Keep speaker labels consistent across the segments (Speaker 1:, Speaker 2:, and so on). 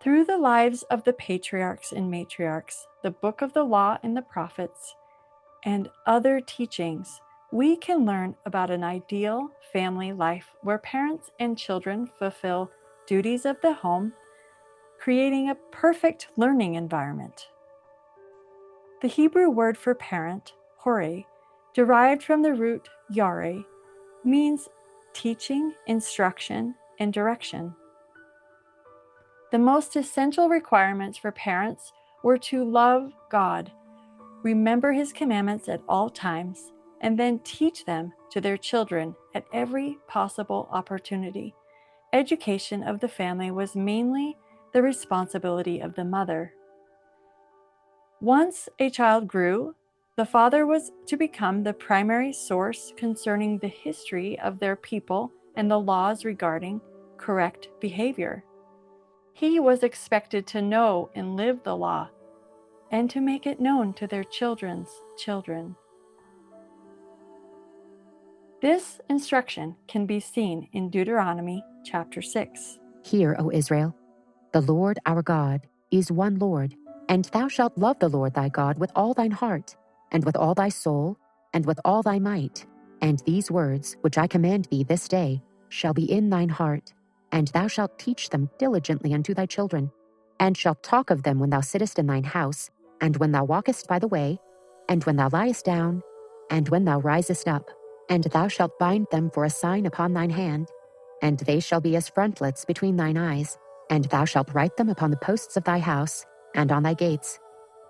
Speaker 1: Through the lives of the patriarchs and matriarchs, the book of the law and the prophets, and other teachings, we can learn about an ideal family life where parents and children fulfill duties of the home, creating a perfect learning environment. The Hebrew word for parent, hore, derived from the root yare, means teaching, instruction, and direction. The most essential requirements for parents were to love God, remember His commandments at all times, and then teach them to their children at every possible opportunity. Education of the family was mainly the responsibility of the mother. Once a child grew, the father was to become the primary source concerning the history of their people and the laws regarding correct behavior. He was expected to know and live the law and to make it known to their children's children. This instruction can be seen in Deuteronomy chapter 6.
Speaker 2: Hear, O Israel, the Lord our God is one Lord, and thou shalt love the Lord thy God with all thine heart, and with all thy soul, and with all thy might. And these words which I command thee this day shall be in thine heart, and thou shalt teach them diligently unto thy children, and shalt talk of them when thou sittest in thine house, and when thou walkest by the way, and when thou liest down, and when thou risest up. And thou shalt bind them for a sign upon thine hand, and they shall be as frontlets between thine eyes. And thou shalt write them upon the posts of thy house, and on thy gates.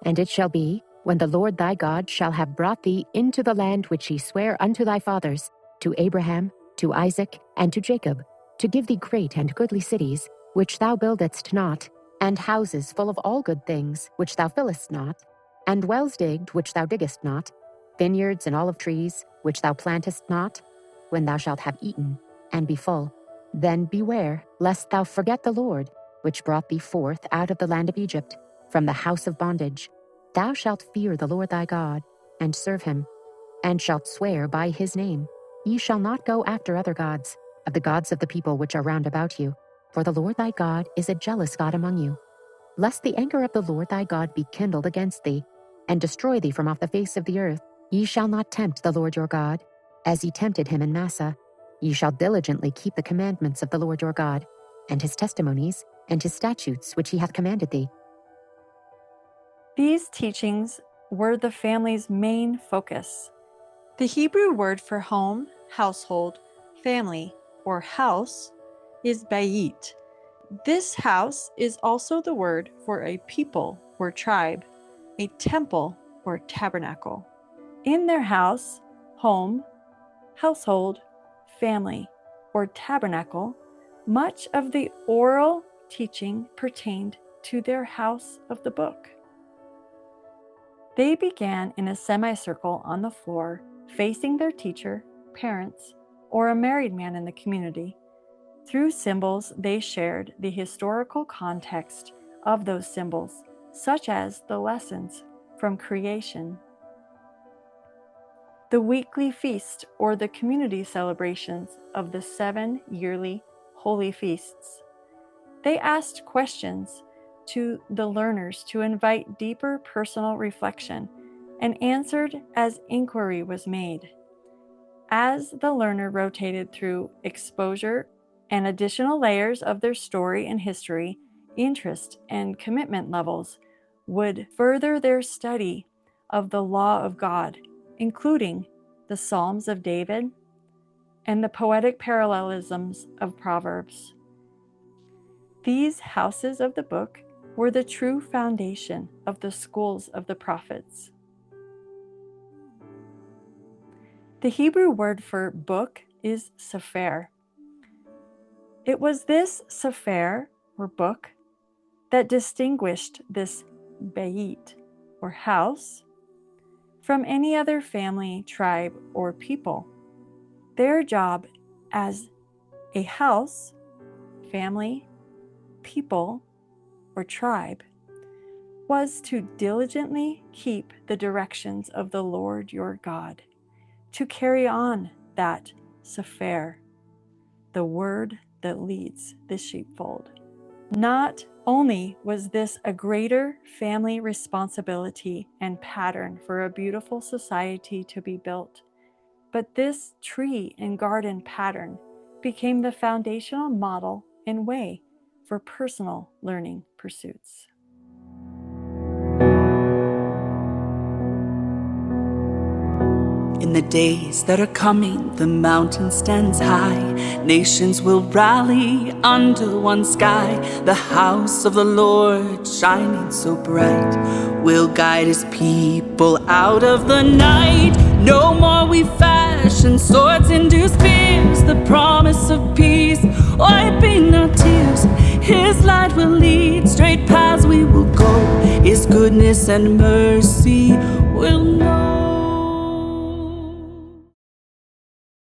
Speaker 2: And it shall be, when the Lord thy God shall have brought thee into the land which he sware unto thy fathers, to Abraham, to Isaac, and to Jacob, to give thee great and goodly cities, which thou buildedst not, and houses full of all good things, which thou fillest not, and wells digged, which thou diggest not, vineyards and olive trees, which thou plantest not, when thou shalt have eaten, and be full. Then beware, lest thou forget the Lord, which brought thee forth out of the land of Egypt, from the house of bondage. Thou shalt fear the Lord thy God, and serve him, and shalt swear by his name. Ye shall not go after other gods, of the gods of the people which are round about you, for the Lord thy God is a jealous God among you. Lest the anger of the Lord thy God be kindled against thee, and destroy thee from off the face of the earth, ye shall not tempt the Lord your God, as ye tempted him in Massah. Ye shall diligently keep the commandments of the Lord your God, and his testimonies, and his statutes which he hath commanded thee.
Speaker 1: These teachings were the family's main focus. The Hebrew word for home, household, family, or house is bayit. This house is also the word for a people or tribe, a temple or tabernacle. In their house, home, household, family, or tabernacle, much of the oral teaching pertained to their house of the book. They began in a semicircle on the floor, facing their teacher, parents, or a married man in the community. Through symbols, they shared the historical context of those symbols, such as the lessons from creation, the weekly feast, or the community celebrations of the 7 yearly holy feasts. They asked questions to the learners to invite deeper personal reflection and answered as inquiry was made. As the learner rotated through exposure and additional layers of their story and history, interest and commitment levels would further their study of the law of God, including the Psalms of David and the poetic parallelisms of Proverbs. These houses of the book were the true foundation of the schools of the prophets. The Hebrew word for book is sefer. It was this sefer, or book, that distinguished this bayit, or house, from any other family, tribe, or people. Their job as a house, family, people, or tribe was to diligently keep the directions of the Lord your God, to carry on that sefer, the word that leads the sheepfold. Not only was this a greater family responsibility and pattern for a beautiful society to be built, but this tree and garden pattern became the foundational model and way for personal learning pursuits.
Speaker 3: In the days that are coming, the mountain stands high. Nations will rally under one sky. The house of the Lord, shining so bright, will guide his people out of the night. No more we fashion swords into spears. The promise of peace, wiping our tears. His light will lead, straight paths we will go. His goodness and mercy will know.